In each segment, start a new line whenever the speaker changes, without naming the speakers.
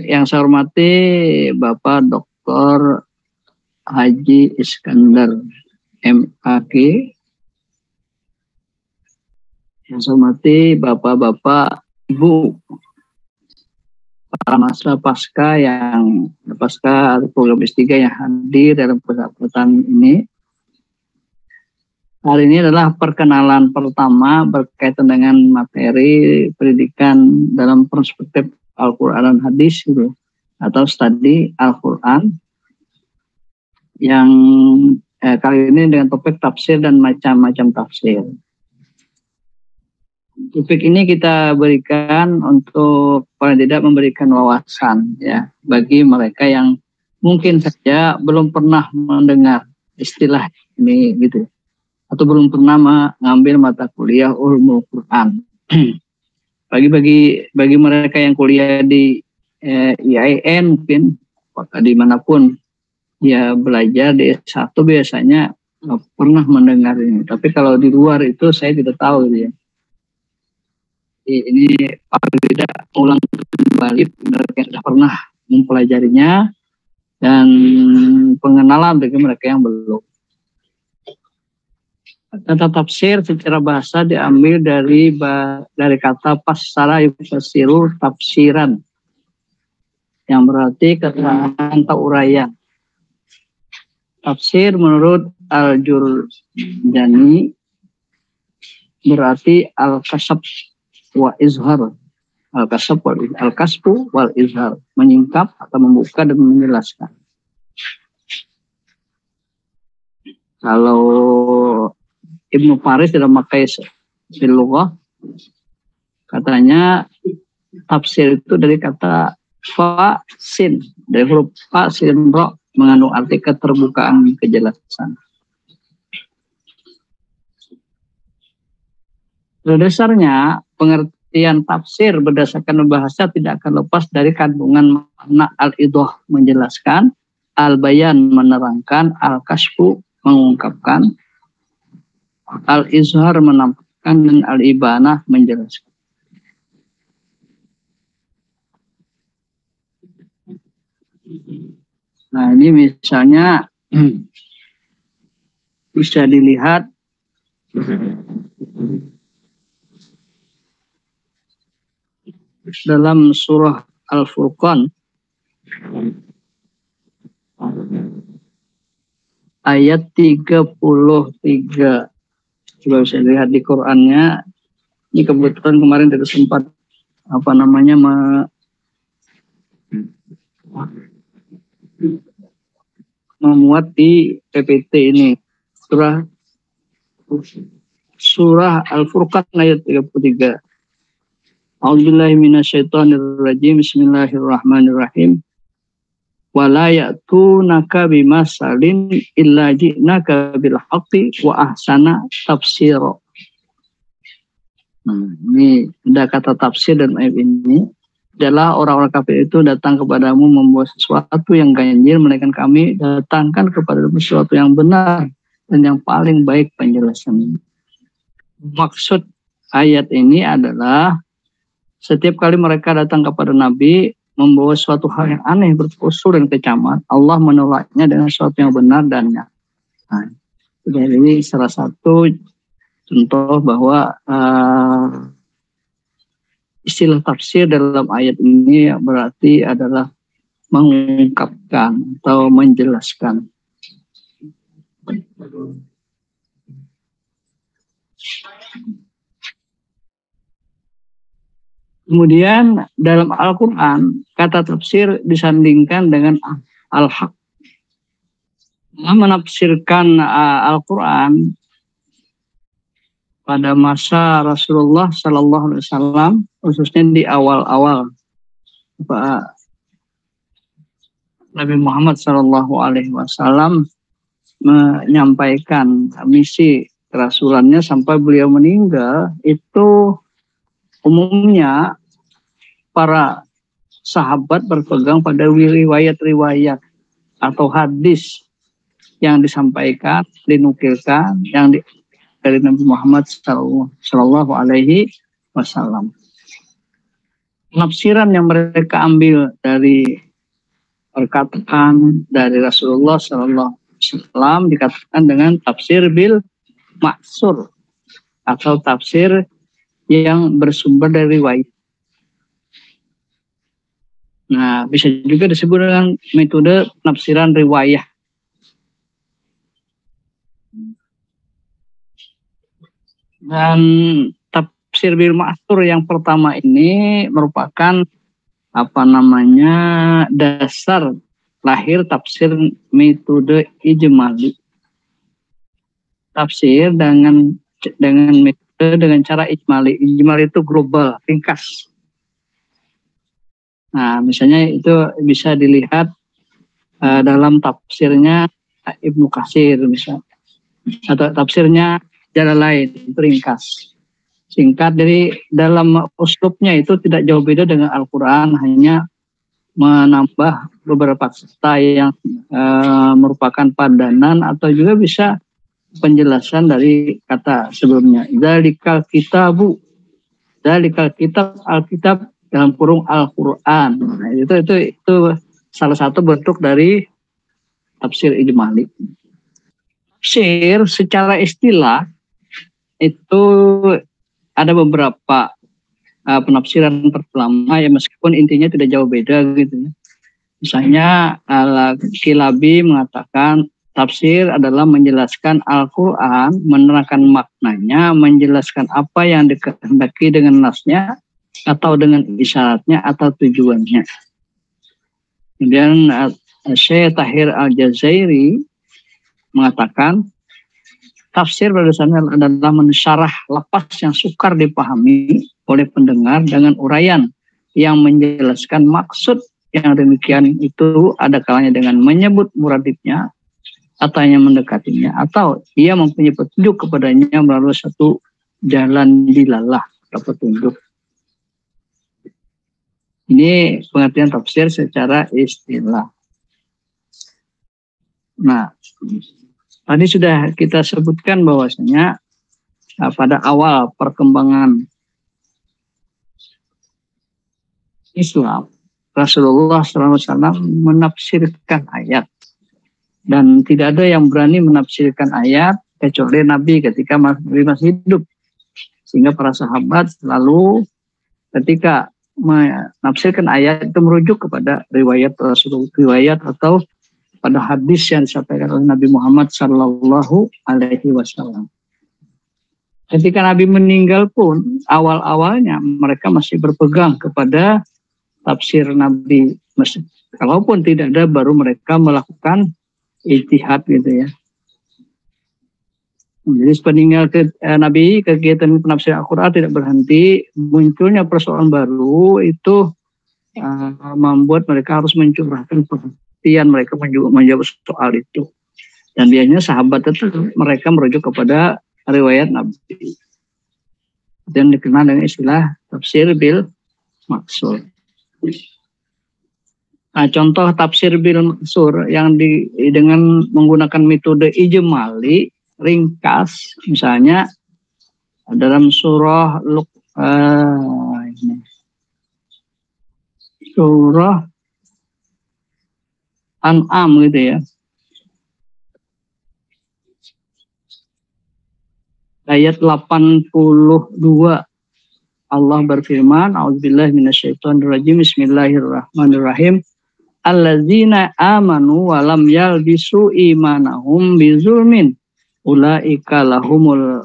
yang saya hormati Bapak Dr. Haji Iskandar MAG. Yang saya hormati Bapak-bapak, Ibu, para mahasiswa pasca program S3 yang hadir dalam kesempatan ini. Hari ini adalah perkenalan pertama berkaitan dengan materi pendidikan dalam perspektif Al-Quran dan Hadis gitu, atau studi Al-Quran yang kali ini dengan topik tafsir dan macam-macam tafsir. Topik ini kita berikan untuk paling tidak memberikan wawasan ya bagi mereka yang mungkin saja belum pernah mendengar istilah ini gitu, atau belum pernah mengambil mata kuliah ulumul Quran. Bagi mereka yang kuliah di IAIN mungkin apakah dimanapun ya belajar di S1 biasanya pernah mendengar ini. Tapi kalau di luar itu saya tidak tahu gitu ya. Ini paling tidak ulang kembali mereka yang sudah pernah mempelajarinya dan pengenalan bagi mereka yang belum. Kata tafsir secara bahasa diambil dari kata fassara yufassiru tafsiran, yang berarti keterangan atau uraian. Tafsir menurut Al-Jurjani berarti al-kasab wa izhar. Al-kasbu wal izhar, menyingkap atau membuka dan menjelaskan. Kalau Ibnu Faris dalam Maqais Lughah katanya tafsir itu dari kata fa sin, dari huruf fa sin ro, mengandung arti keterbukaan, kejelasan. Pada dasarnya pengertian tafsir berdasarkan bahasa tidak akan lepas dari kandungan makna al-idah menjelaskan, al-bayan menerangkan, al-kasfu mengungkapkan, al-izhar menampakkan, dan al-ibanah menjelaskan. Nah ini misalnya bisa dilihat dalam surah Al-Furqan ayat 33. Coba bisa lihat di Qurannya. Ini kebetulan kemarin tidak sempat memuat di PPT ini. Surah Al-Furqan ayat 33. A'udzubillahi minasyaitonirrajim. Bismillahirrahmanirrahim. Wala ya'tunaka bimasalin illa ji'naka bil haqqi wa ahsana tafsira. Ini ada kata tafsir dan ayat ini adalah orang-orang kafir itu datang kepadamu membawa sesuatu yang ganjil, melainkan kami datangkan kepadamu sesuatu yang benar dan yang paling baik penjelasannya. Maksud ayat ini adalah setiap kali mereka datang kepada Nabi membawa suatu hal yang aneh, berusul dan kecaman, Allah menolaknya dengan sesuatu yang benar dan nyata. Nah, jadi ini salah satu contoh bahwa istilah tafsir dalam ayat ini berarti adalah mengungkapkan atau menjelaskan. Kemudian dalam Al-Quran kata tafsir disandingkan dengan al-haq. Menafsirkan Al-Quran pada masa Rasulullah Sallallahu Alaihi Wasallam, khususnya di awal-awal Nabi Muhammad Sallallahu Alaihi Wasallam menyampaikan misi kerasulannya sampai beliau meninggal, itu umumnya para sahabat berpegang pada riwayat-riwayat atau hadis yang disampaikan, dinukilkan, dari Nabi Muhammad Sallallahu Alaihi Wasallam. penafsiran yang mereka ambil dari perkataan dari Rasulullah Sallallahu Alaihi Wasallam dikatakan dengan tafsir bil maksur atau tafsir yang bersumber dari riwayat. Nah, bisa juga disebut dengan metode penafsiran riwayah. Dan tafsir bil ma'tsur yang pertama ini merupakan dasar lahir tafsir metode ijmali. Tafsir dengan metode dengan cara ijmali. Ijmali itu global, ringkas. Nah, misalnya itu bisa dilihat dalam tafsirnya Ibnu Katsir misalnya, atau tafsirnya jalan lain, itu ringkas, singkat. Jadi dalam uslubnya itu tidak jauh beda dengan Al-Quran, hanya menambah beberapa kata yang merupakan padanan atau juga bisa penjelasan dari kata sebelumnya. Dzalikal kitabu, dzalikal kitab, Alkitab dalam kurung Al-Quran. Nah, itu salah satu bentuk dari tafsir ijmali. Tafsir secara istilah itu ada beberapa penafsiran pertama ya, meskipun intinya tidak jauh beda gitu ya. Misalnya Al-Kilabi mengatakan tafsir adalah menjelaskan Al-Quran, menerangkan maknanya, menjelaskan apa yang dikehendaki dengan nasnya atau dengan isyaratnya atau tujuannya. Kemudian Syekh Tahir Al-Jazairi mengatakan tafsir pada dasarnya adalah mensyarah lafaz yang sukar dipahami oleh pendengar dengan uraian yang menjelaskan maksud yang demikian itu, ada kalanya dengan menyebut muradifnya atau hanya mendekatinya, atau ia mempunyai petunjuk kepadanya melalui satu jalan dilalah atau petunjuk. Ini pengertian tafsir secara istilah. Nah, tadi sudah kita sebutkan bahwasanya pada awal perkembangan Islam, Rasulullah SAW menafsirkan ayat, dan tidak ada yang berani menafsirkan ayat kecuali Nabi ketika masih hidup, sehingga para sahabat selalu ketika menafsirkan ayat itu merujuk kepada riwayat Rasulullah, riwayat atau pada hadis yang disampaikan oleh Nabi Muhammad Sallallahu Alaihi Wasallam. Ketika Nabi meninggal pun awal-awalnya mereka masih berpegang kepada tafsir Nabi. Kalaupun tidak ada, baru mereka melakukan ijtihad gitu ya. Jadi sepeninggal Nabi, kegiatan penafsiran Al-Quran tidak berhenti. Munculnya persoalan baru itu membuat mereka harus mencurahkan perhatian mereka menjawab soal itu. Dan biasanya sahabat itu mereka merujuk kepada riwayat Nabi. Dan dikenal dengan istilah tafsir bil maksur. Nah, contoh tafsir bil maksur yang dengan menggunakan metode ijmali, ringkas, misalnya dalam surah surah An'am gitu ya, ayat 82, Allah berfirman, a'udzubillahi minasyaitonirrajim, bismillahirrahmanirrahim, allazina amanu wa lam yalbisu imanahum bizulmin ulaika lahumul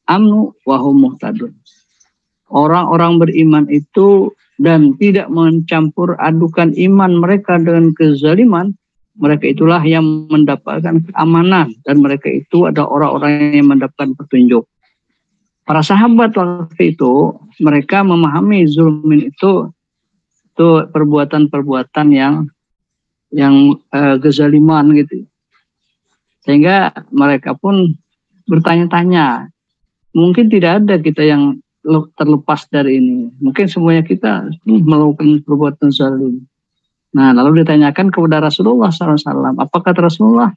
amnu wa hum muhtadun. Orang-orang beriman itu dan tidak mencampur adukan iman mereka dengan kezaliman, mereka itulah yang mendapatkan keamanan, dan mereka itu adalah orang-orang yang mendapatkan petunjuk. Para sahabat waktu itu mereka memahami zulmin itu perbuatan-perbuatan yang kezaliman gitu. Sehingga mereka pun bertanya-tanya, mungkin tidak ada kita yang terlepas dari ini. Mungkin semuanya kita melakukan perbuatan zalim. Nah, lalu ditanyakan kepada Rasulullah SAW. Apa kata Rasulullah?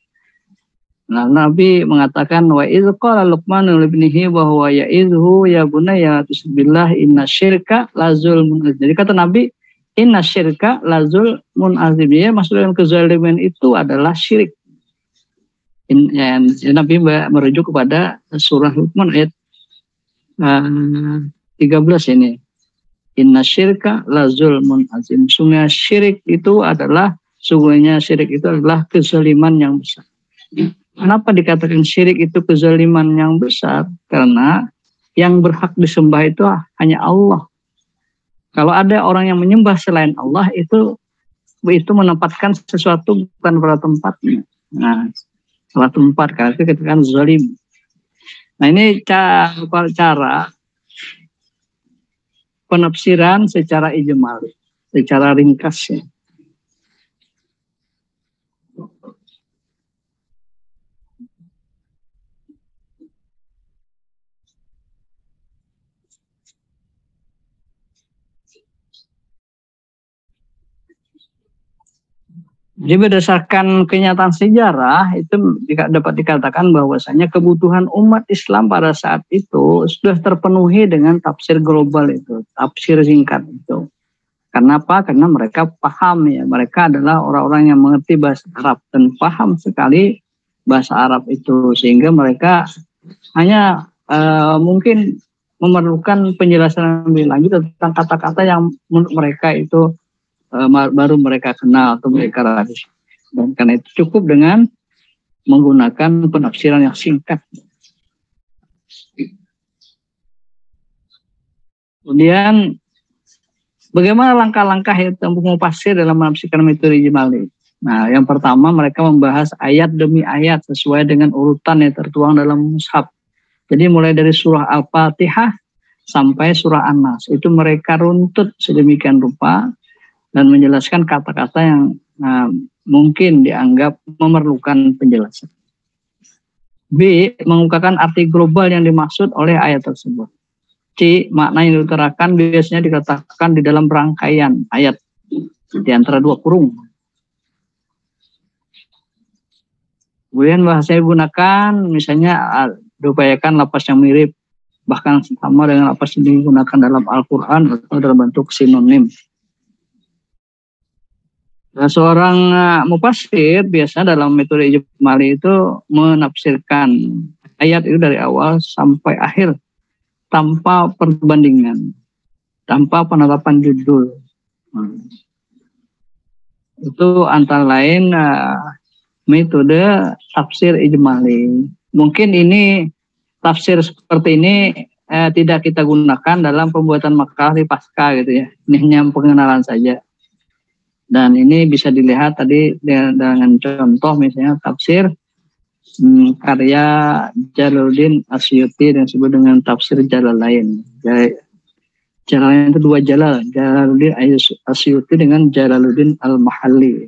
Nah, Nabi mengatakan wa idz qala Luqman li ibnihi wa huwa ya'idhu ya bunayya tusbillah inna syirka la zulmun azim. Jadi kata Nabi inna syirka la zulmun azim. Ya, maksudnya kezaliman itu adalah syirik. Nabi merujuk kepada surah Luqman ayat 13 ini. Inna syirka la zulmun azim. Sungguhnya syirik itu adalah kezaliman yang besar. Kenapa dikatakan syirik itu kezaliman yang besar? Karena yang berhak disembah itu hanya Allah. Kalau ada orang yang menyembah selain Allah, itu menempatkan sesuatu bukan pada tempatnya. Nah, salah tempat, karena itu dikatakan zalim. Nah, ini cara penafsiran secara ijmali, secara ringkasnya. Jadi berdasarkan kenyataan sejarah itu dapat dikatakan bahwasanya kebutuhan umat Islam pada saat itu sudah terpenuhi dengan tafsir global itu, tafsir singkat itu. Kenapa? Karena mereka paham ya, mereka adalah orang-orang yang mengerti bahasa Arab dan paham sekali bahasa Arab itu, sehingga mereka hanya mungkin memerlukan penjelasan lebih lanjut tentang kata-kata yang menurut mereka itu baru mereka kenal atau mereka radis. Dan karena itu cukup dengan menggunakan penafsiran yang singkat. Kemudian bagaimana langkah-langkah yang mufasir dalam menafsirkan metode ijmali? Nah, yang pertama mereka membahas ayat demi ayat sesuai dengan urutan yang tertuang dalam mushaf. Jadi mulai dari surah Al-Fatihah sampai surah An-Nas itu mereka runtut sedemikian rupa dan menjelaskan kata-kata yang mungkin dianggap memerlukan penjelasan. B. Mengungkapkan arti global yang dimaksud oleh ayat tersebut. C. Makna yang diutarakan biasanya dikatakan di dalam rangkaian ayat di antara dua kurung. Kemudian bahasa yang digunakan misalnya diupayakan lafaz yang mirip bahkan sama dengan lafaz yang digunakan dalam Al-Quran atau dalam bentuk sinonim. Nah, seorang mufasir biasanya dalam metode ijmali itu menafsirkan ayat itu dari awal sampai akhir tanpa perbandingan, tanpa penetapan judul. Itu antara lain metode tafsir ijmali. Mungkin ini tafsir seperti ini tidak kita gunakan dalam pembuatan makalah di pasca gitu ya. Ini hanya pengenalan saja. Dan ini bisa dilihat tadi dengan contoh misalnya tafsir karya Jalaluddin Asyuti yang disebut dengan tafsir Jalalain. Jalalain itu dua Jalal, Jalaluddin Asyuti dengan Jalaluddin Al-Mahalli.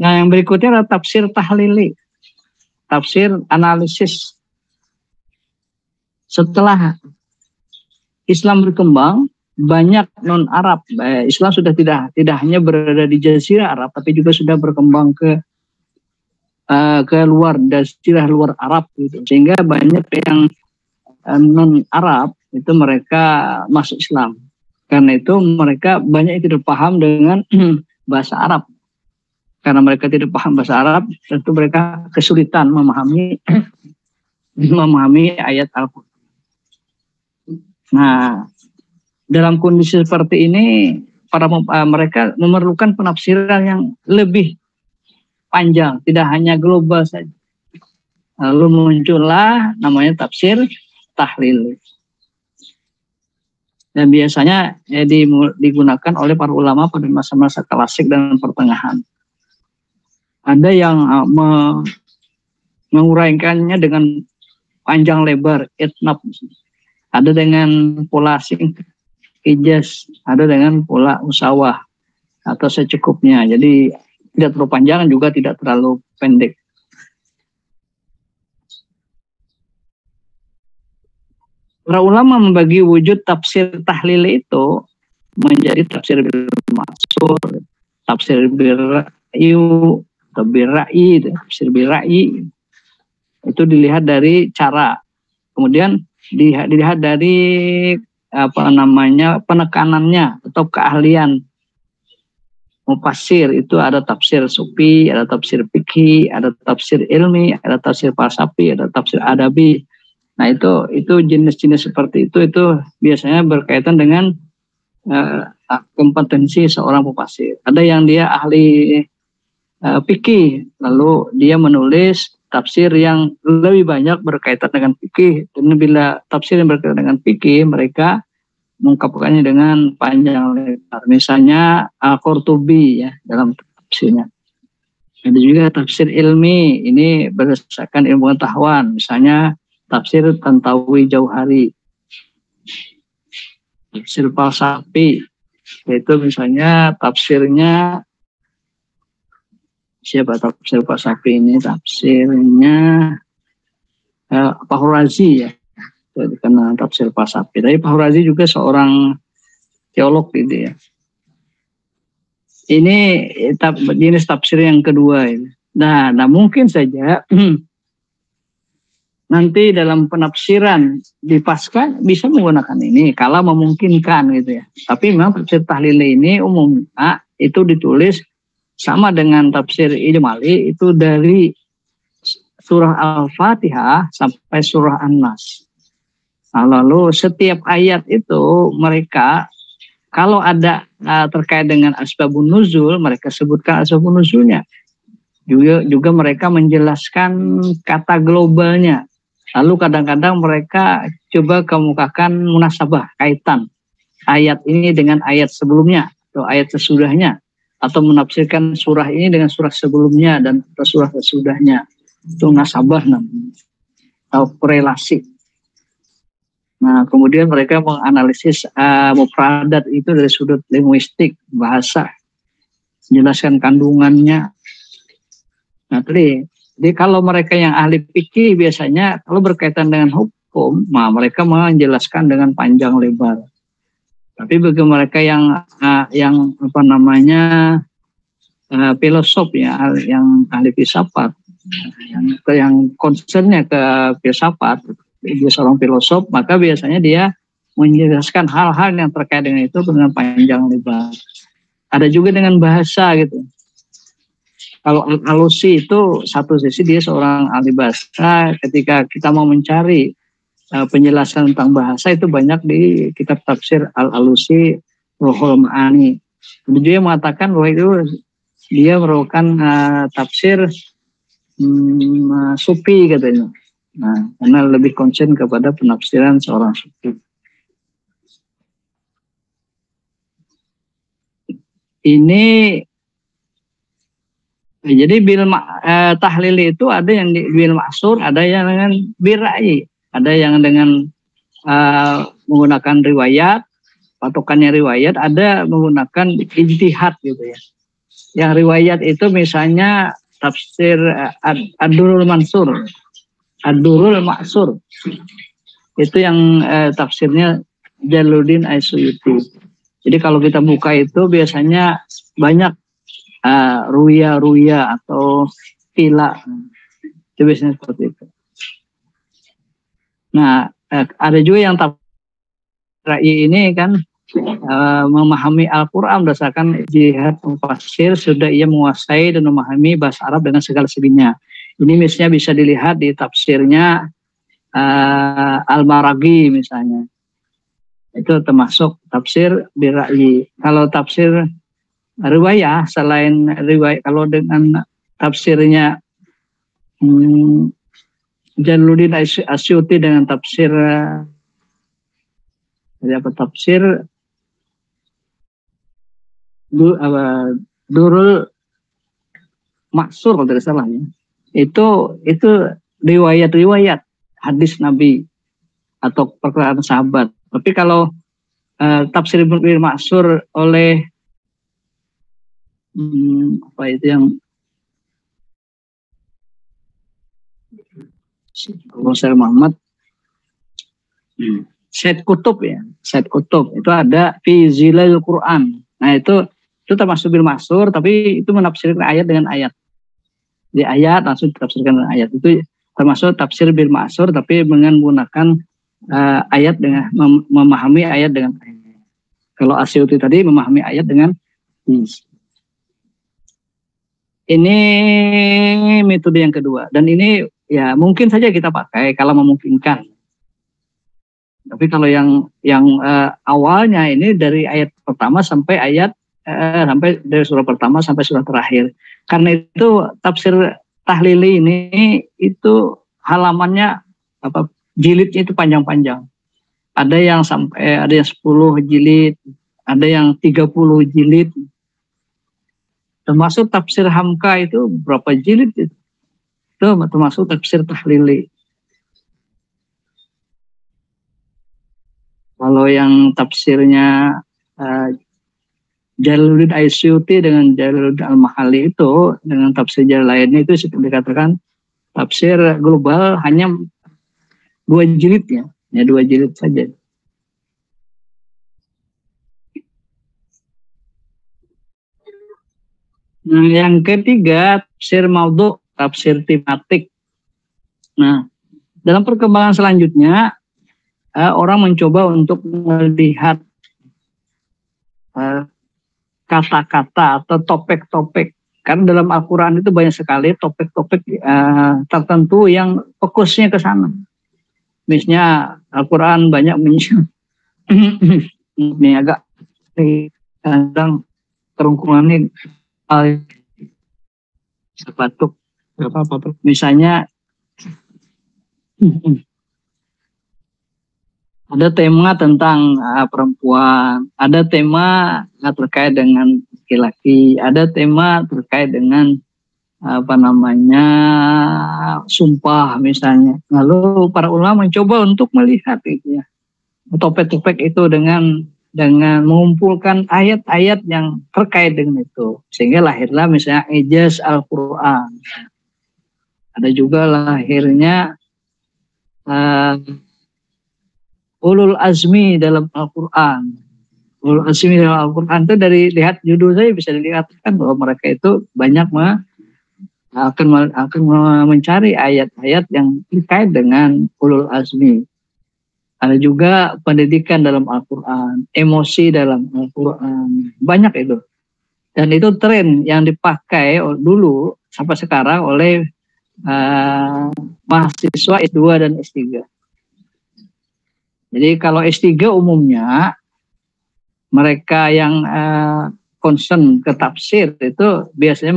Nah, yang berikutnya adalah tafsir tahlili, tafsir analisis. Setelah Islam berkembang, banyak non-Arab. Islam sudah tidak hanya berada di Jazirah Arab, tapi juga sudah berkembang ke luar Jazirah luar Arab gitu. Sehingga banyak yang non-Arab itu mereka masuk Islam. Karena itu mereka banyak yang tidak paham dengan bahasa Arab. Karena mereka tidak paham bahasa Arab, tentu mereka kesulitan memahami ayat Al-Quran. Nah, dalam kondisi seperti ini, mereka memerlukan penafsiran yang lebih panjang, tidak hanya global saja. Lalu muncullah namanya tafsir tahlil. Dan biasanya digunakan oleh para ulama pada masa-masa klasik dan pertengahan. Ada yang menguraikannya dengan panjang lebar, itnab. Ada dengan pola singkat, ijaz, ada dengan pola usawah atau secukupnya. Jadi tidak terlalu panjang juga tidak terlalu pendek. Para ulama membagi wujud tafsir tahlil itu menjadi tafsir bil maksur, tafsir bil ra'yu, atau birai, tafsir birai itu dilihat dari cara, kemudian dilihat dari penekanannya atau keahlian mufassir. Itu ada tafsir sufi, ada tafsir fikih, ada tafsir ilmi, ada tafsir falsafi, ada tafsir adabi. Nah itu jenis-jenis seperti itu biasanya berkaitan dengan kompetensi seorang mufassir. Ada yang dia ahli fikih, lalu dia menulis tafsir yang lebih banyak berkaitan dengan fikih. Dan bila tafsir yang berkaitan dengan fikih, mereka mengungkapkannya dengan panjang lebar. Misalnya Al-Qurtubi ya dalam tafsirnya. Ada juga tafsir ilmi, ini berdasarkan ilmu pengetahuan. Misalnya tafsir Tantawi Jauhari. Tafsir falsafi, yaitu misalnya tafsirnya siapa tafsir falsafi ini? Tafsirnya Fahrazi ya. Karena tafsir falsafi. Tapi Fahrazi juga seorang teolog gitu ya. Ini jenis tafsir yang kedua ini. Nah mungkin saja nanti dalam penafsiran di Paskah bisa menggunakan ini kalau memungkinkan gitu ya. Tapi memang tafsir tahlil ini umumnya itu ditulis sama dengan tafsir ijmali, itu dari surah Al-Fatihah sampai surah An-Nas. Nah, lalu setiap ayat itu mereka kalau ada terkait dengan asbabun nuzul, mereka sebutkan asbabun nuzulnya. Juga mereka menjelaskan kata globalnya. Lalu kadang-kadang mereka coba kemukakan munasabah, kaitan ayat ini dengan ayat sebelumnya atau ayat sesudahnya, atau menafsirkan surah ini dengan surah sebelumnya dan surah sesudahnya. Itu nasabah namanya, atau korelasi. Nah, kemudian mereka menganalisis mufradat itu dari sudut linguistik, bahasa, menjelaskan kandungannya. Nah, jadi kalau mereka yang ahli fikih biasanya kalau berkaitan dengan hukum, nah mereka menjelaskan dengan panjang lebar. Tapi bagi mereka yang filosof ya, yang ahli filsafat, yang concernnya ke filsafat, dia seorang filosof, maka biasanya dia menjelaskan hal-hal yang terkait dengan itu dengan panjang lebar. Ada juga dengan bahasa gitu. Kalau Al-Alusi itu satu sisi dia seorang ahli bahasa, ketika kita mau mencari penjelasan tentang bahasa itu banyak di kitab tafsir Al-Alusi, Ruhul Ma'ani. Dia mengatakan bahwa itu dia merupakan tafsir sufi katanya. Nah, karena lebih concern kepada penafsiran seorang sufi. Ini jadi tahlil itu ada yang bil ma'sur, ada yang dengan birai, ada yang dengan menggunakan riwayat, patokannya riwayat, ada menggunakan ijtihad gitu ya. Yang riwayat itu misalnya tafsir Ad-Durrul Mansur, Ad-Durrul Ma'sur. Itu yang tafsirnya Jalaluddin As-Suyuti. Jadi kalau kita buka itu biasanya banyak ruya atau tila, itu biasanya seperti itu. Nah, ada juga yang tafsir ini kan memahami Al-Quran berdasarkan jihad mufassir, sudah ia menguasai dan memahami bahasa Arab dengan segala seginya. Ini misalnya bisa dilihat di tafsirnya Al-Maraghi misalnya. Itu termasuk tafsir birai. Kalau tafsir riwayah, selain riwayah, kalau dengan tafsirnya Jalaluddin Asyuti dengan tafsir tafsir Durrul Maksur kalau tidak salah ya. Itu riwayat hadis Nabi atau perkataan sahabat. Tapi kalau tafsir Ibnu Maksur oleh apa itu yang Syekh Muhammad Syed Kutub ya, Syed Kutub itu ada fi Zilalil Quran. Nah itu termasuk bil maksur, tapi itu menafsirkan ayat dengan ayat. di ayat langsung ditafsirkan dengan ayat. Itu termasuk tafsir bil ma'sur, tapi dengan menggunakan ayat dengan memahami ayat dengan ayat. Kalau Asyuti tadi memahami ayat dengan ini metode yang kedua, dan ini ya mungkin saja kita pakai kalau memungkinkan. Tapi kalau yang awalnya ini dari ayat pertama sampai sampai dari surah pertama sampai surah terakhir. Karena itu tafsir tahlili ini itu halamannya jilidnya itu panjang-panjang. Ada yang 10 jilid, ada yang 30 jilid. Termasuk tafsir Hamka itu berapa jilid itu? Itu termasuk tafsir tahlili. Kalau yang tafsirnya Jalaluddin Asyuti dengan Jalaluddin Al-Mahalli itu dengan tafsir lainnya itu seperti dikatakan tafsir global hanya 2 jilid ya 2 jilid saja. Nah, yang ketiga tafsir maudhu, tafsir tematik. Nah, dalam perkembangan selanjutnya orang mencoba untuk melihat kata-kata atau topik-topik. Karena dalam Al-Quran itu banyak sekali topik-topik tertentu yang fokusnya ke sana. Misalnya Al-Quran banyak ini agak kadang kerungkungan sebatuk apa-apa. Misalnya ada tema tentang perempuan, ada tema terkait dengan laki-laki, ada tema terkait dengan sumpah misalnya. Lalu para ulama mencoba untuk melihat itu ya, topik-topik itu dengan mengumpulkan ayat-ayat yang terkait dengan itu, sehingga lahirlah misalnya Ijaz Al-Quran. Ada juga lahirnya Ulul Azmi dalam Al-Quran. Ulul Azmi dalam Al-Quran itu dari lihat judul saja bisa dikatakan bahwa mereka itu banyak akan mencari ayat-ayat yang terkait dengan Ulul Azmi. Ada juga pendidikan dalam Al-Quran, emosi dalam Al-Quran, banyak itu. Dan itu tren yang dipakai dulu sampai sekarang oleh mahasiswa S2 dan S3. Jadi kalau S3 umumnya mereka yang concern ke tafsir itu biasanya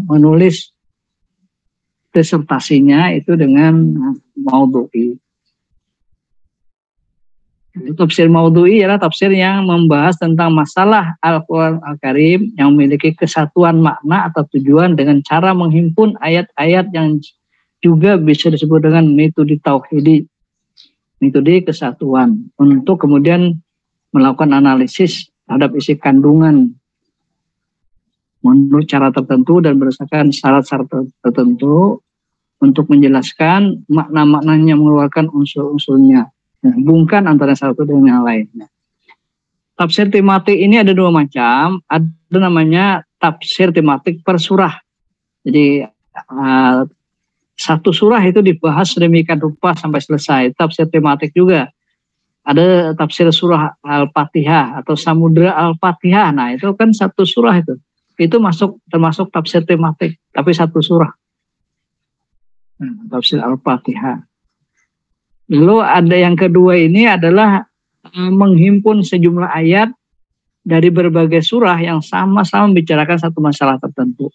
menulis disertasinya itu dengan maudhu'i. Tafsir maudhu'i adalah tafsir yang membahas tentang masalah Al-Quran Al-Karim yang memiliki kesatuan makna atau tujuan dengan cara menghimpun ayat-ayat yang juga bisa disebut dengan metode tauhidi, metode kesatuan, untuk kemudian melakukan analisis terhadap isi kandungan menurut cara tertentu dan berdasarkan syarat-syarat tertentu untuk menjelaskan makna-maknanya, mengeluarkan unsur-unsurnya, hubungkan antara satu dengan yang lainnya. Tafsir tematik ini ada 2 macam. Ada namanya tafsir tematik per surah. Jadi satu surah itu dibahas sedemikian rupa sampai selesai. Tafsir tematik juga. Ada tafsir surah Al-Fatihah atau Samudra Al-Fatihah. Nah, itu kan satu surah itu. Itu termasuk tafsir tematik, tapi satu surah. Tafsir Al-Fatihah. Lalu ada yang kedua ini adalah menghimpun sejumlah ayat dari berbagai surah yang sama-sama membicarakan satu masalah tertentu.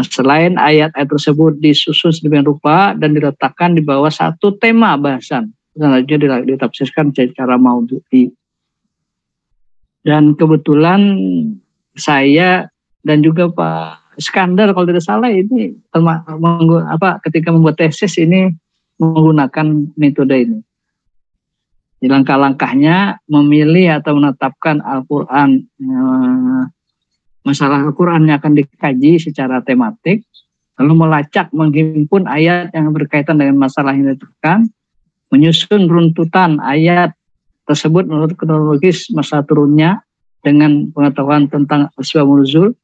Selain ayat-ayat tersebut disusun sedemikian rupa dan diletakkan di bawah satu tema bahasan, selanjutnya ditafsirkan secara maudhu'i. Dan kebetulan saya dan juga Pak Iskandar kalau tidak salah ini ketika membuat tesis ini menggunakan metode ini. Di langkah-langkahnya memilih atau menetapkan Al-Quran, masalah Al-Quran yang akan dikaji secara tematik, lalu melacak, menghimpun ayat yang berkaitan dengan masalah yang ditekan, menyusun runtutan ayat tersebut menurut kronologis masa turunnya dengan pengetahuan tentang asbabun nuzul,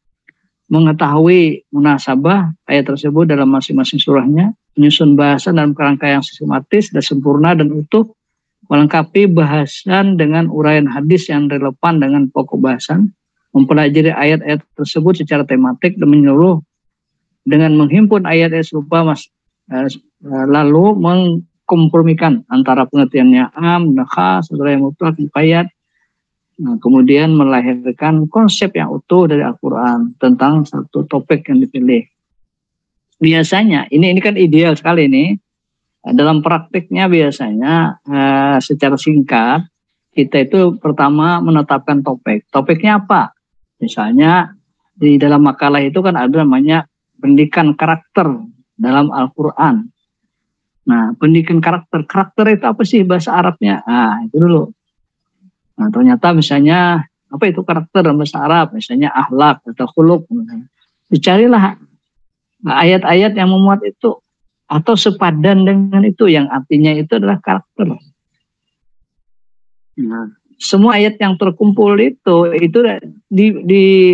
mengetahui munasabah ayat tersebut dalam masing-masing surahnya, menyusun bahasan dalam kerangka yang sistematis dan sempurna dan utuh, melengkapi bahasan dengan uraian hadis yang relevan dengan pokok bahasan, mempelajari ayat-ayat tersebut secara tematik dan menyeluruh dengan menghimpun ayat-ayat serupa lalu mengkompromikan antara pengertiannya am, khas, atau yang mutlak, muqayyad. Nah, kemudian melahirkan konsep yang utuh dari Al-Quran tentang satu topik yang dipilih. Biasanya, ini kan ideal sekali nih. Dalam praktiknya biasanya secara singkat, kita itu pertama menetapkan topik. Topiknya apa? Misalnya di dalam makalah itu kan ada namanya pendidikan karakter dalam Al-Quran. Nah, pendidikan karakter. Karakter itu apa sih bahasa Arabnya? Nah, itu dulu. Nah, ternyata misalnya apa itu karakter dalam bahasa Arab, misalnya akhlak atau khuluq. Dicarilah ayat-ayat yang memuat itu atau sepadan dengan itu yang artinya itu adalah karakter. Nah, semua ayat yang terkumpul itu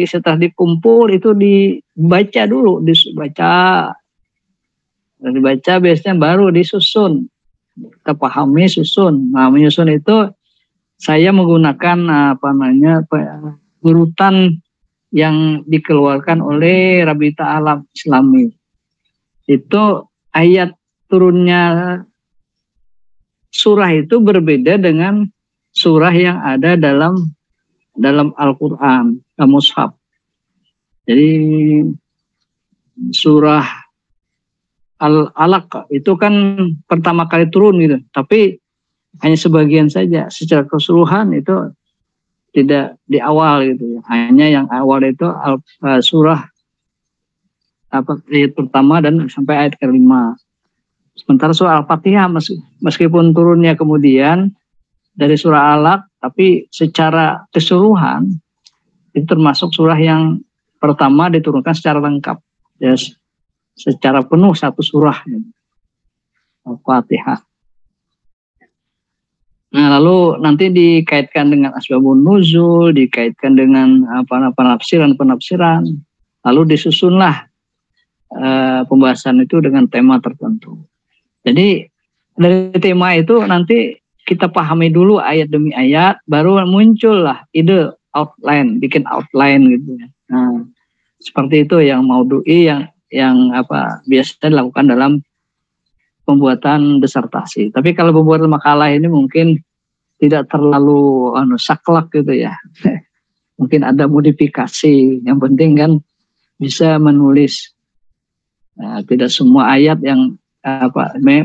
setelah dikumpul itu dibaca dulu, dibaca biasanya baru disusun. Kita pahami susun. Nah, menyusun itu saya menggunakan urutan yang dikeluarkan oleh Rabita Alam Islami. Itu ayat turunnya surah itu berbeda dengan surah yang ada dalam Al-Quran, Mushaf. Jadi surah Al-Alaq itu kan pertama kali turun gitu, tapi hanya sebagian saja. Secara keseluruhan itu tidak di awal gitu. Hanya yang awal itu surah ayat pertama dan sampai ayat ke-5. Sementara surah Al-Fatihah meskipun turunnya kemudian dari surah Alaq, tapi secara keseluruhan itu termasuk surah yang pertama diturunkan secara lengkap. Ya, secara penuh satu surah Al-Fatihah. Nah, lalu nanti dikaitkan dengan asbabun nuzul, dikaitkan dengan penafsiran, lalu disusunlah pembahasan itu dengan tema tertentu. Jadi dari tema itu nanti kita pahami dulu ayat demi ayat, baru muncullah ide outline, bikin outline gitu ya. Nah, seperti itu yang maudu'i yang biasanya dilakukan dalam pembuatan disertasi. Tapi kalau pembuatan makalah ini mungkin tidak terlalu saklek gitu ya. Mungkin ada modifikasi. Yang penting kan bisa menulis. Nah, tidak semua ayat yang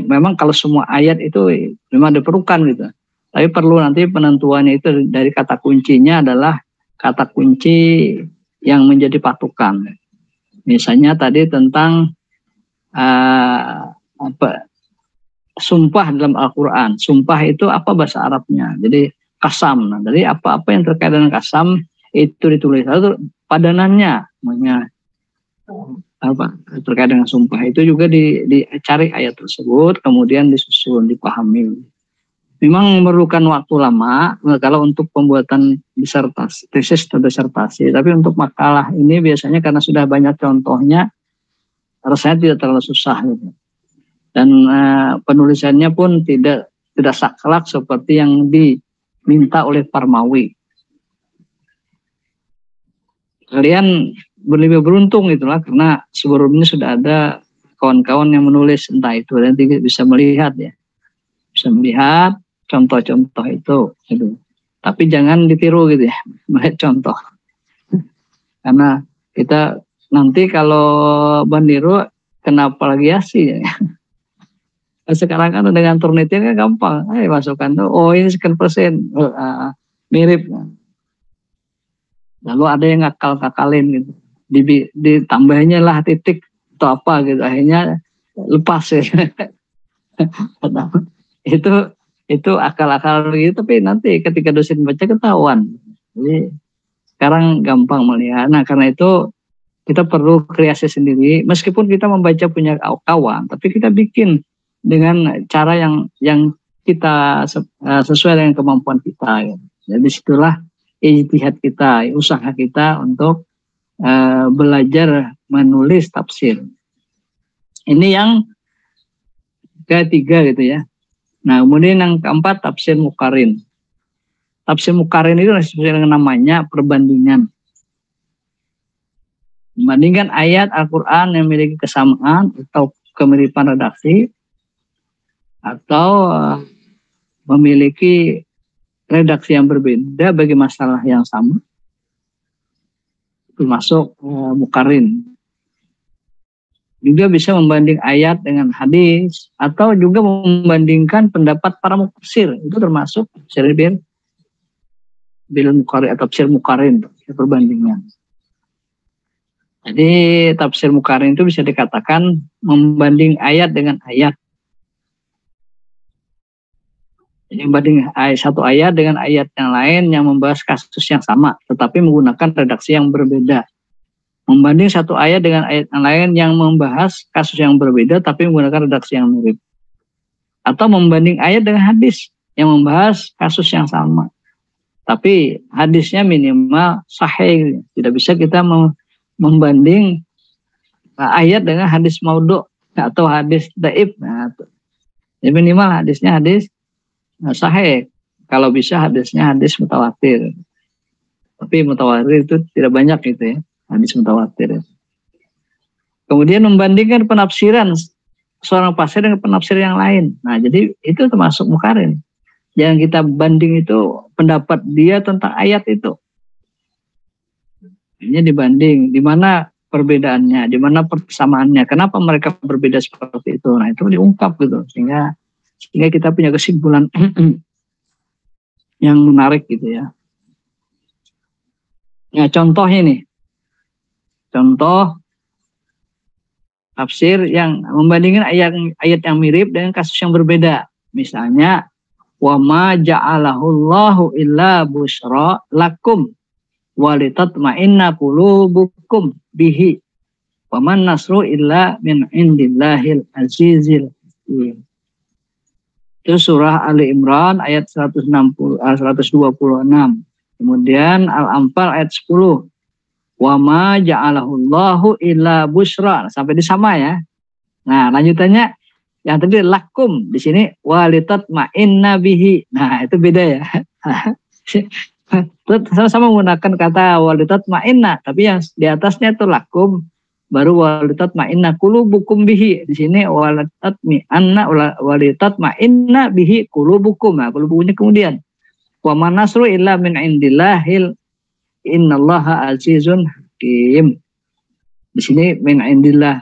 memang kalau semua ayat itu memang diperlukan gitu. Tapi perlu nanti penentuannya itu dari kata kuncinya adalah kata kunci yang menjadi patokan. Misalnya tadi tentang sumpah dalam Al-Quran. Sumpah itu apa bahasa Arabnya? Jadi kasam. Nah, dari apa-apa yang terkait dengan kasam itu ditulis. Lalu padanannya, terkait dengan sumpah itu juga dicari ayat tersebut, kemudian disusun, dipahami. Memang memerlukan waktu lama kalau untuk pembuatan disertasi, tesis atau disertasi. Tapi untuk makalah ini biasanya karena sudah banyak contohnya, rasanya tidak terlalu susah gitu. Dan penulisannya pun tidak saklek seperti yang diminta oleh Parmawi. Kalian lebih beruntung itulah karena sebelumnya sudah ada kawan-kawan yang menulis entah itu dan bisa melihat ya, bisa melihat contoh-contoh itu gitu. Tapi jangan ditiru gitu ya, melihat contoh. Karena kita nanti kalau meniru kena plagiasi ya. Sekarang kan dengan Turnitin kan gampang, masukkan tuh, oh ini sekian persen, mirip. Lalu ada yang ngakal-ngakalin gitu, ditambahnya lah titik atau apa gitu, akhirnya lepas ya. itu akal-akal gitu, tapi nanti ketika dosen baca ketahuan. Jadi sekarang gampang melihat. Nah karena itu kita perlu kreasi sendiri, meskipun kita membaca punya kawan, tapi kita bikin dengan cara yang kita sesuai dengan kemampuan kita. Ya. Jadi disitulah ijtihad kita, usaha kita untuk belajar menulis tafsir. Ini yang ketiga gitu ya. Nah, kemudian yang keempat tafsir muqarin. Tafsir muqarin itu sesuai dengan namanya perbandingan. Membandingkan ayat Al-Quran yang memiliki kesamaan atau kemiripan redaksi atau memiliki redaksi yang berbeda bagi masalah yang sama, termasuk muqarin. Juga bisa membanding ayat dengan hadis atau juga membandingkan pendapat para mufasir, itu termasuk tafsir bil muqarin atau tafsir muqarin, perbandingan. Jadi tafsir muqarin itu bisa dikatakan membanding ayat dengan ayat. Jadi membanding satu ayat dengan ayat yang lain yang membahas kasus yang sama, tetapi menggunakan redaksi yang berbeda. Membanding satu ayat dengan ayat yang lain yang membahas kasus yang berbeda, tapi menggunakan redaksi yang mirip. Atau membanding ayat dengan hadis yang membahas kasus yang sama, tapi hadisnya minimal sahih. Tidak bisa kita membanding ayat dengan hadis maudhu atau hadis dhaif. Nah, ya minimal hadisnya hadis sahih. Kalau bisa hadisnya hadis mutawatir. Tapi mutawatir itu tidak banyak gitu ya, hadis mutawatir. Kemudian membandingkan penafsiran seorang pasir dengan penafsir yang lain. Nah, jadi itu termasuk muqarin. Yang kita banding itu pendapat dia tentang ayat itu. Ini dibanding, di mana perbedaannya, di mana persamaannya, kenapa mereka berbeda seperti itu. Nah, itu diungkap gitu, sehingga kita punya kesimpulan yang menarik gitu ya. Ya, contoh ini. Contoh tafsir yang membandingkan ayat yang mirip dengan kasus yang berbeda. Misalnya, wa ma ja'alahullahu illa busyra lakum walitatma'inna qulubukum bihi wa man nasru illa min indillahil azizil hakim. Itu surah Ali Imran ayat 126. Kemudian Al-Anfal ayat 10. Wa ma ja'alahullahu illa busyra. Sampai di sama ya. Nah, lanjutannya yang tadi lakum, di sini walitatma'inna bihi. Nah, itu beda ya. Sama-sama menggunakan kata walitatma'inna, tapi yang di atasnya itu lakum, baru walitatma'inna qulubukum bihi. Di sini walitatma'inna bihi qulubukum. Nah, qulubukumnya kemudian. Wa man nasru illa min indillahil innallaha azizun hakim. Di sini min indillah.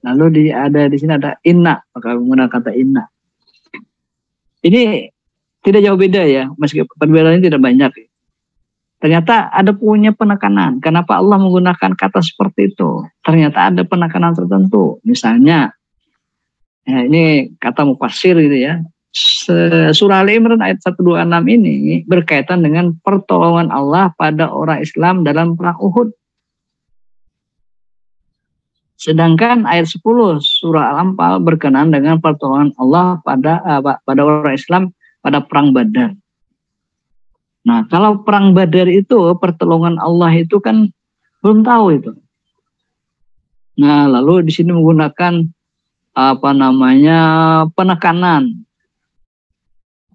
Lalu di sini ada inna, maka menggunakan kata inna. Ini tidak jauh beda ya, meskipun perbedaannya tidak banyak. Ternyata ada punya penekanan. Kenapa Allah menggunakan kata seperti itu? Ternyata ada penekanan tertentu. Misalnya, ya ini kata mufasir gitu ya. Surah Ali Imran ayat 126 ini berkaitan dengan pertolongan Allah pada orang Islam dalam perang Uhud. Sedangkan ayat 10 surah Al-Anfal berkenaan dengan pertolongan Allah pada orang Islam pada perang Badar. Nah, kalau perang Badar itu pertolongan Allah itu kan belum tahu itu. Nah, lalu di sini menggunakan penekanan,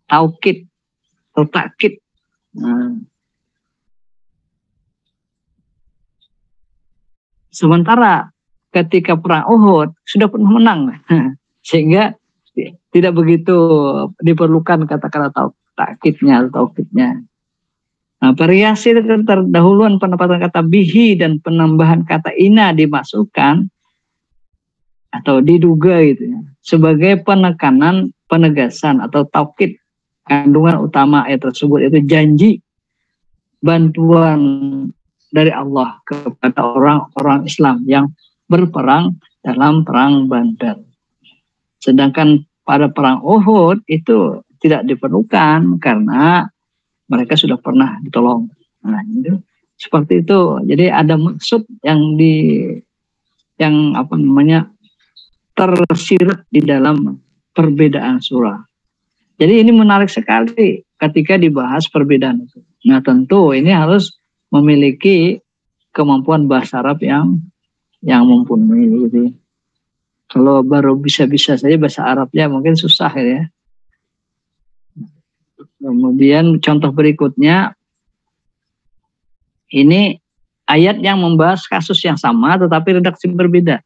taukid atau takkid. Nah, sementara ketika perang Uhud sudah pernah menang, sehingga tidak begitu diperlukan kata-kata takkidnya atau taukidnya. Nah, variasi terdahuluan penempatan kata bihi dan penambahan kata ina dimasukkan atau diduga gitu ya, sebagai penekanan, penegasan atau taukid. Kandungan utama ayat tersebut itu janji bantuan dari Allah kepada orang-orang Islam yang berperang dalam perang Badar. Sedangkan pada perang Uhud itu tidak diperlukan karena mereka sudah pernah ditolong. Nah, itu seperti itu. Jadi ada maksud yang tersirat di dalam perbedaan surah. Jadi ini menarik sekali ketika dibahas perbedaan itu. Nah, tentu ini harus memiliki kemampuan bahasa Arab yang mumpuni gitu. Kalau baru bisa-bisa saja bahasa Arabnya mungkin susah ya. Kemudian contoh berikutnya, ini ayat yang membahas kasus yang sama tetapi redaksi berbeda.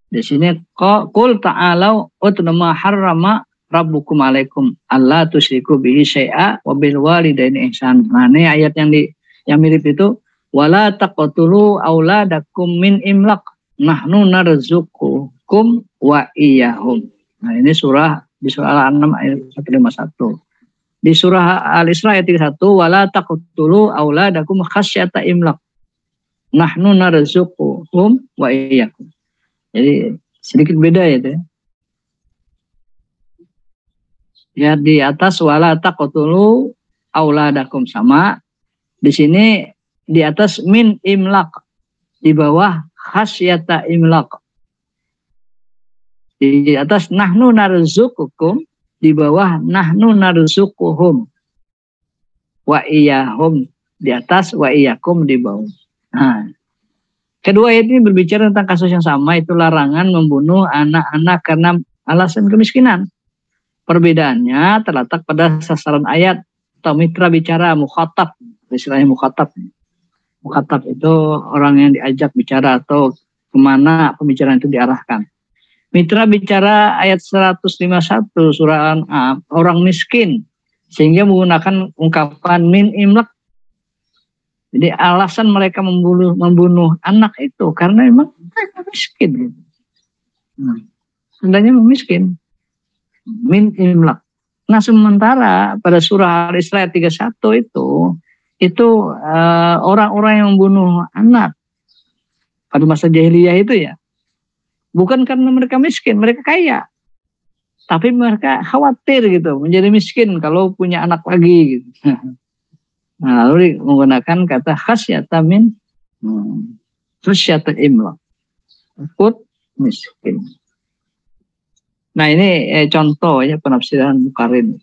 Di sini qul ta'alau utlu ma harrama rabbukum alaikum alla tusyriku bihi syai'a wa bil walidaini ihsan. Nah, ini ayat yang mirip itu, wala taqtulu auladakum min imlaq nahnu narzuqukum wa iyyahum. Nah, ini di surah Al-An'am ayat 151. Di surah Al-Isra ayat 31, wala taqtulu auladakum khasyata imlaq nahnu narzuquhum wa iyyakum. Jadi sedikit beda ya. Ya, di atas wala taqtulu auladakum sama. Di sini di atas min imlaq, di bawah khasyata imlaq. Di atas nahnu narzuqukum, di bawah nahnu narzuquhum. Wa iyyahum di atas, wa iyyakum di bawah. Nah, kedua ayat ini berbicara tentang kasus yang sama, itu larangan membunuh anak-anak karena alasan kemiskinan. Perbedaannya terletak pada sasaran ayat atau mitra bicara, mukhatab, istilahnya mukhatab. Mukhatab itu orang yang diajak bicara atau kemana pembicaraan itu diarahkan. Mitra bicara ayat 151 surah Al-An'am, orang miskin, sehingga menggunakan ungkapan min imlaq. Jadi alasan mereka membunuh anak itu karena memang mereka miskin. Sebenarnya miskin. Min imlaq. Nah, sementara pada surah Al-Isra 31 itu orang-orang yang membunuh anak pada masa jahiliyah itu ya, bukan karena mereka miskin, mereka kaya. Tapi mereka khawatir gitu, menjadi miskin kalau punya anak lagi gitu. Nah, lalu menggunakan kata khasyata min khasyata imlaq. Takut miskin. Nah, ini contoh ya penafsiran Muqarrin.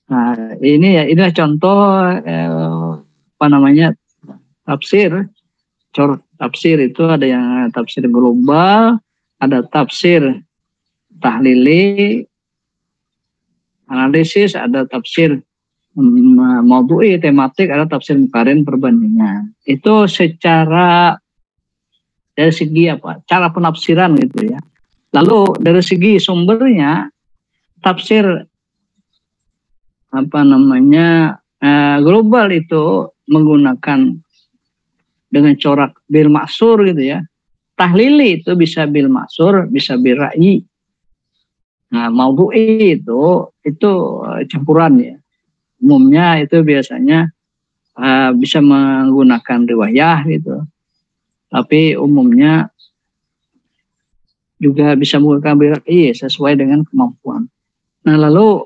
Nah, inilah contoh tafsir. Tafsir itu ada yang tafsir global, ada tafsir tahlili, analisis, ada tafsir maudhu'i, tematik, ada tafsir Muqarrin perbandingan. Itu secara dari segi cara penafsiran gitu ya. Lalu dari segi sumbernya, tafsir global itu menggunakan dengan corak bil maksur gitu ya. Tahlili itu bisa bil maksur, bisa bil ra'yi. Nah, maudhu'i itu campuran ya. Umumnya itu biasanya bisa menggunakan riwayah gitu. Tapi umumnya juga bisa menggunakan bil ra'yi sesuai dengan kemampuan. Nah, lalu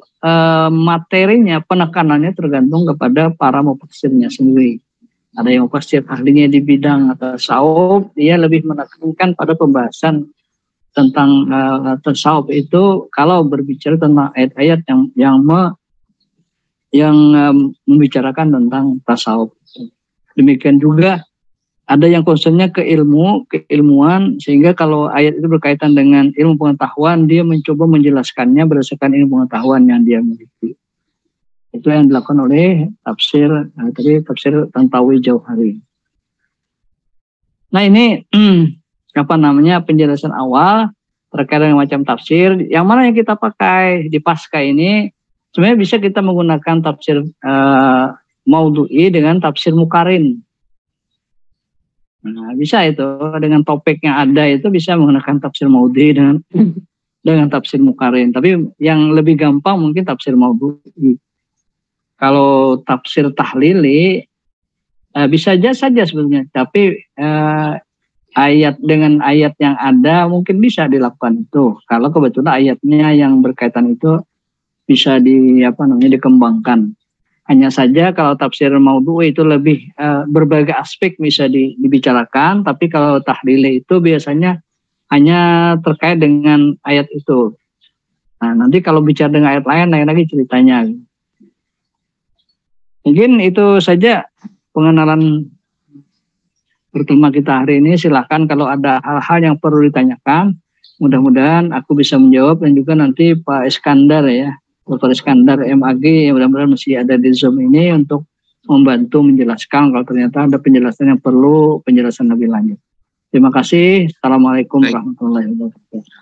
materinya, penekanannya tergantung kepada para mufassirnya sendiri. Ada yang mufassir ahlinya di bidang tasawuf, dia lebih menekankan pada pembahasan tentang tasawuf itu kalau berbicara tentang ayat-ayat yang membicarakan tentang tasawuf. Demikian juga ada yang concernnya keilmuan, sehingga kalau ayat itu berkaitan dengan ilmu pengetahuan, dia mencoba menjelaskannya berdasarkan ilmu pengetahuan yang dia miliki. Itu yang dilakukan oleh tafsir Tantawi Jauhari. Nah, ini penjelasan awal terkait dengan macam tafsir. Yang mana yang kita pakai di pasca ini, sebenarnya bisa kita menggunakan tafsir maudhu'i dengan tafsir Muqarrin. Nah, bisa itu dengan topik yang ada itu bisa menggunakan tafsir maudhu'i dengan tafsir Muqarrin. Tapi yang lebih gampang mungkin tafsir maudhu'i. Kalau tafsir tahlili bisa saja sebetulnya, tapi ayat dengan ayat yang ada mungkin bisa dilakukan itu. Kalau kebetulan ayatnya yang berkaitan itu bisa dikembangkan. Hanya saja kalau tafsir maudhu'i itu lebih berbagai aspek bisa dibicarakan, tapi kalau tahlili itu biasanya hanya terkait dengan ayat itu. Nah, nanti kalau bicara dengan ayat lain lagi ceritanya. Mungkin itu saja pengenalan pertemuan kita hari ini. Silakan kalau ada hal-hal yang perlu ditanyakan, mudah-mudahan aku bisa menjawab, dan juga nanti Pak Iskandar ya, Dr. Iskandar MAG yang mudah-mudahan masih ada di Zoom ini untuk membantu menjelaskan kalau ternyata ada penjelasan yang perlu penjelasan lebih lanjut. Terima kasih. Assalamualaikum warahmatullahi wabarakatuh.